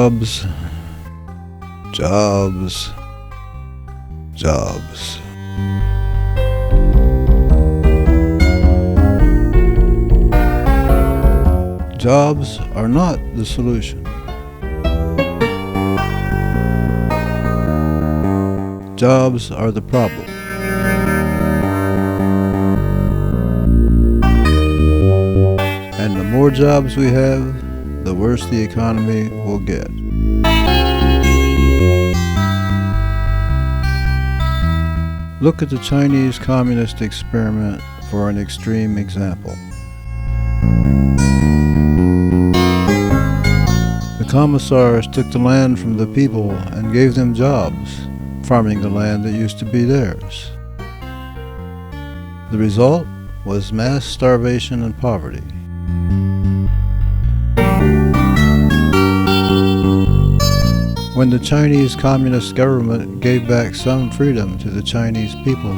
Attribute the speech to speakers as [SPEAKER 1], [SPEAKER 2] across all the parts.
[SPEAKER 1] Jobs, jobs, jobs. Jobs are not the solution. Jobs are the problem. And the more jobs we have, the worse the economy will get. Look at the Chinese Communist experiment for an extreme example. The commissars took the land from the people and gave them jobs, farming the land that used to be theirs. The result was mass starvation and poverty. When the Chinese Communist government gave back some freedom to the Chinese people,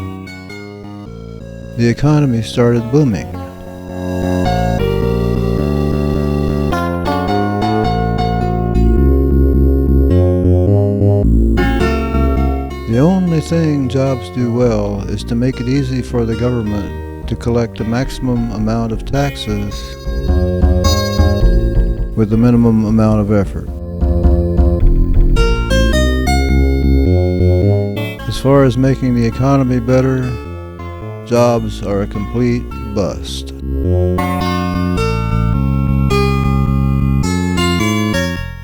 [SPEAKER 1] the economy started booming. The only thing jobs do well is to make it easy for the government to collect the maximum amount of taxes with the minimum amount of effort. As far as making the economy better, jobs are a complete bust.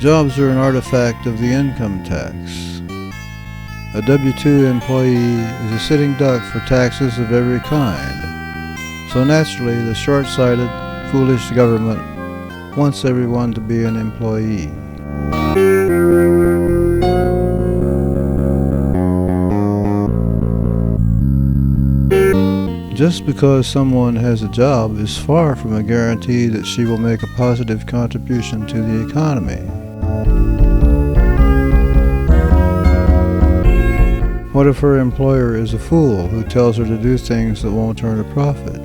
[SPEAKER 1] Jobs are an artifact of the income tax. A W-2 employee is a sitting duck for taxes of every kind. So naturally, the short-sighted, foolish government wants everyone to be an employee. Just because someone has a job is far from a guarantee that she will make a positive contribution to the economy. What if her employer is a fool who tells her to do things that won't earn a profit?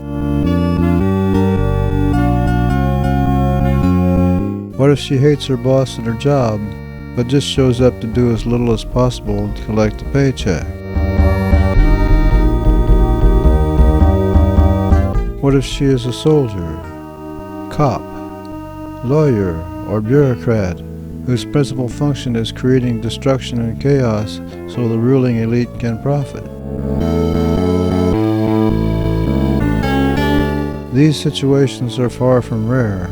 [SPEAKER 1] What if she hates her boss and her job, but just shows up to do as little as possible to collect a paycheck? What if she is a soldier, cop, lawyer, or bureaucrat whose principal function is creating destruction and chaos so the ruling elite can profit? These situations are far from rare.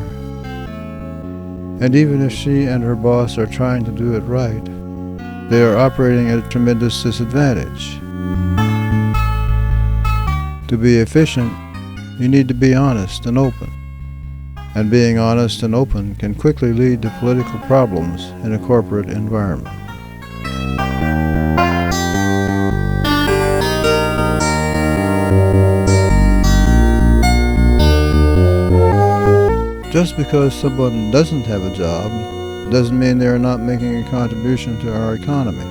[SPEAKER 1] And even if she and her boss are trying to do it right, they are operating at a tremendous disadvantage. To be efficient, you need to be honest and open. And being honest and open can quickly lead to political problems in a corporate environment. Just because someone doesn't have a job doesn't mean they are not making a contribution to our economy.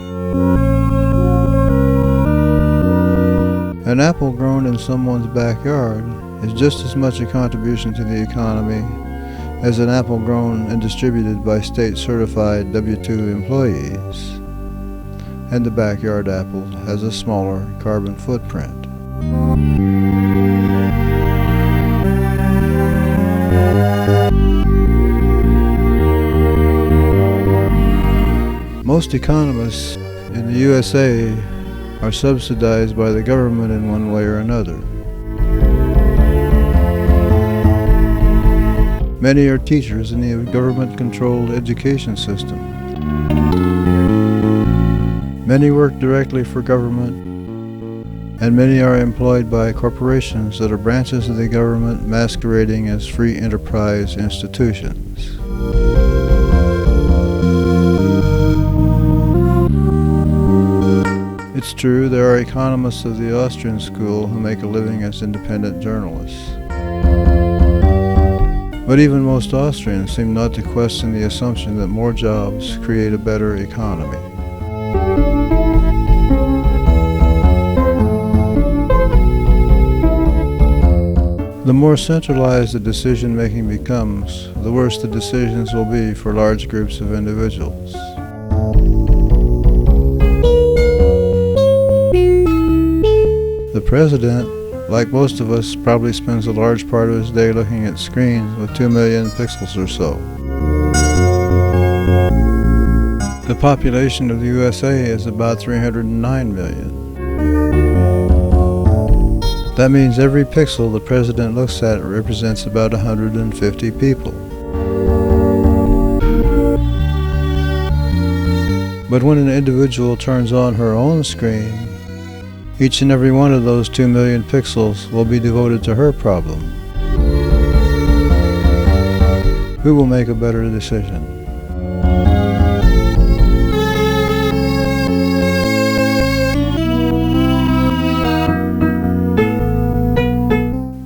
[SPEAKER 1] An apple grown in someone's backyard is just as much a contribution to the economy as an apple grown and distributed by state-certified W-2 employees. And the backyard apple has a smaller carbon footprint. Most economists in the USA are subsidized by the government in one way or another. Many are teachers in the government-controlled education system. Many work directly for government, and many are employed by corporations that are branches of the government masquerading as free enterprise institutions. It's true, there are economists of the Austrian school who make a living as independent journalists. But even most Austrians seem not to question the assumption that more jobs create a better economy. The The more centralized the decision-making becomes, the worse the decisions will be for large groups of individuals. The president, like most of us, probably spends a large part of his day looking at screens with 2 million pixels or so. The population of the USA is about 309 million. That means every pixel the president looks at represents about 150 people. But when an individual turns on her own screen, each and every one of those 2 million pixels will be devoted to her problem. Who will make a better decision?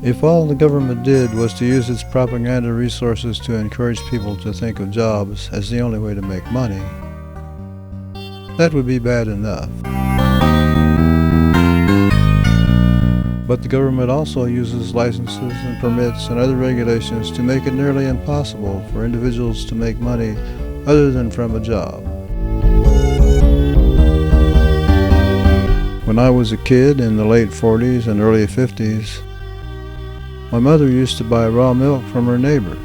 [SPEAKER 1] If all the government did was to use its propaganda resources to encourage people to think of jobs as the only way to make money, that would be bad enough. But the government also uses licenses and permits and other regulations to make it nearly impossible for individuals to make money other than from a job. When I was a kid in the late 40s and early 50s, my mother used to buy raw milk from her neighbor.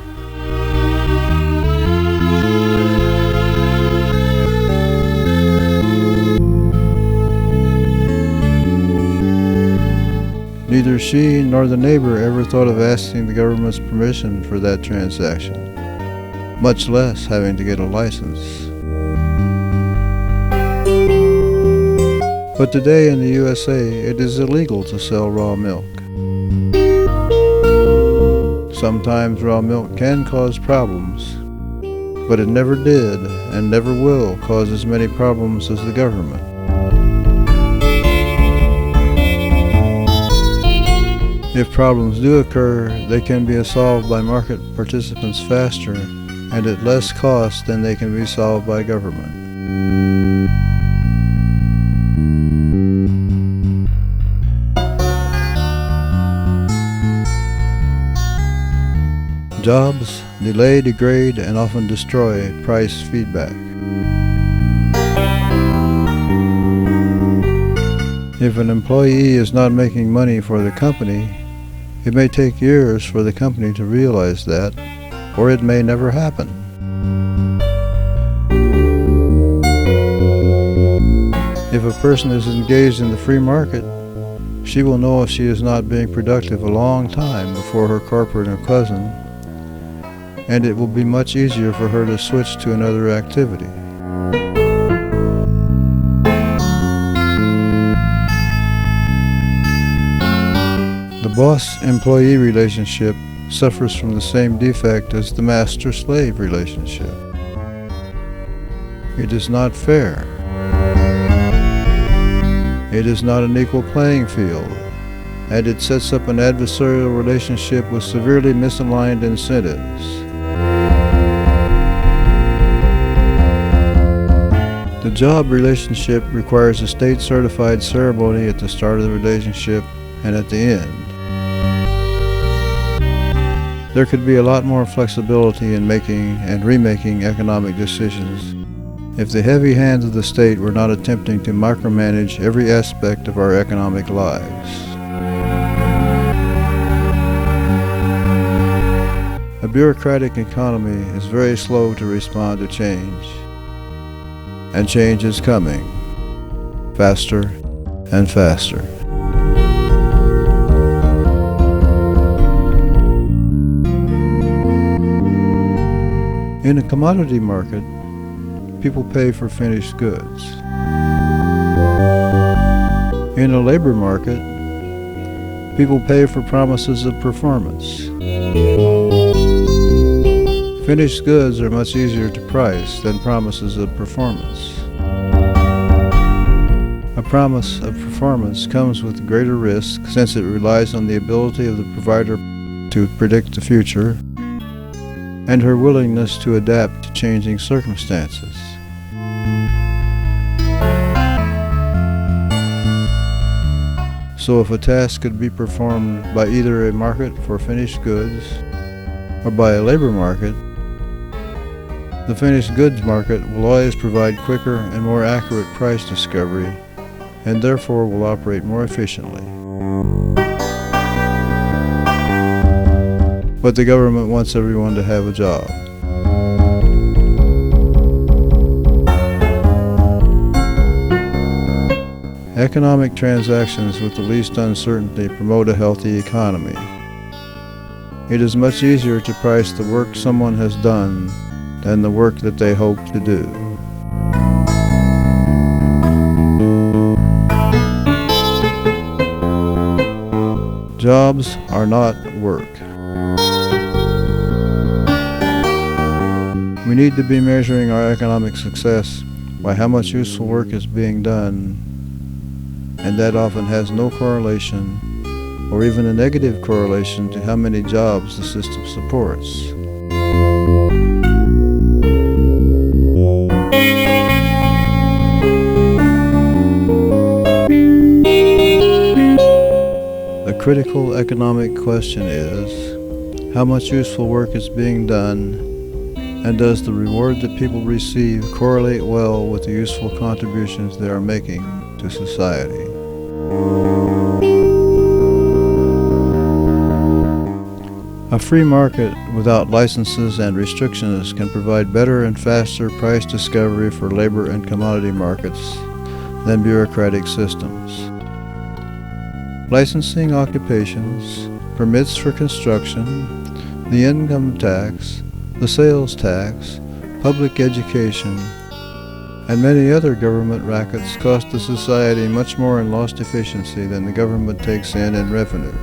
[SPEAKER 1] Neither she nor the neighbor ever thought of asking the government's permission for that transaction, much less having to get a license. But today in the USA, it is illegal to sell raw milk. Sometimes raw milk can cause problems, but it never did and never will cause as many problems as the government. If problems do occur, they can be solved by market participants faster and at less cost than they can be solved by government. Jobs delay, degrade, and often destroy price feedback. If an employee is not making money for the company, it may take years for the company to realize that, or it may never happen. If a person is engaged in the free market, she will know if she is not being productive a long time before her corporate or cousin, and it will be much easier for her to switch to another activity. The boss-employee relationship suffers from the same defect as the master-slave relationship. It is not fair. It is not an equal playing field, and it sets up an adversarial relationship with severely misaligned incentives. The job relationship requires a state-certified ceremony at the start of the relationship and at the end. There could be a lot more flexibility in making and remaking economic decisions if the heavy hands of the state were not attempting to micromanage every aspect of our economic lives. A bureaucratic economy is very slow to respond to change. And change is coming, faster and faster. In a commodity market, people pay for finished goods. In a labor market, people pay for promises of performance. Finished goods are much easier to price than promises of performance. A promise of performance comes with greater risk since it relies on the ability of the provider to predict the future and her willingness to adapt to changing circumstances. So if a task could be performed by either a market for finished goods or by a labor market, the finished goods market will always provide quicker and more accurate price discovery and therefore will operate more efficiently. But the government wants everyone to have a job. Economic transactions with the least uncertainty promote a healthy economy. It is much easier to price the work someone has done than the work that they hope to do. Jobs are not work. We need to be measuring our economic success by how much useful work is being done, and that often has no correlation or even a negative correlation to how many jobs the system supports. The critical economic question is, how much useful work is being done, and does the reward that people receive correlate well with the useful contributions they are making to society? A free market without licenses and restrictions can provide better and faster price discovery for labor and commodity markets than bureaucratic systems. Licensing occupations, permits for construction, the income tax, the sales tax, public education, and many other government rackets cost the society much more in lost efficiency than the government takes in revenue.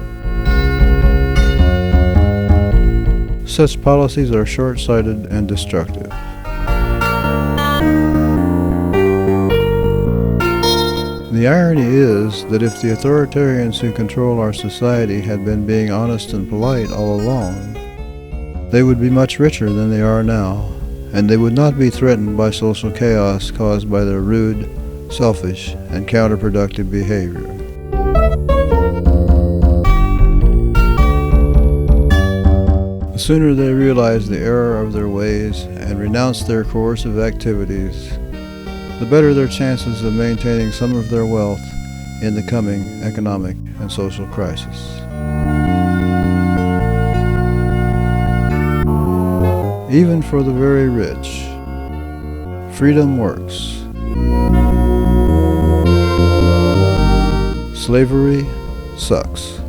[SPEAKER 1] Such policies are short-sighted and destructive. The irony is that if the authoritarians who control our society had been being honest and polite all along, they would be much richer than they are now, and they would not be threatened by social chaos caused by their rude, selfish, and counterproductive behavior. The sooner they realize the error of their ways and renounce their coercive activities, the better their chances of maintaining some of their wealth in the coming economic and social crisis. Even for the very rich, freedom works. Slavery sucks.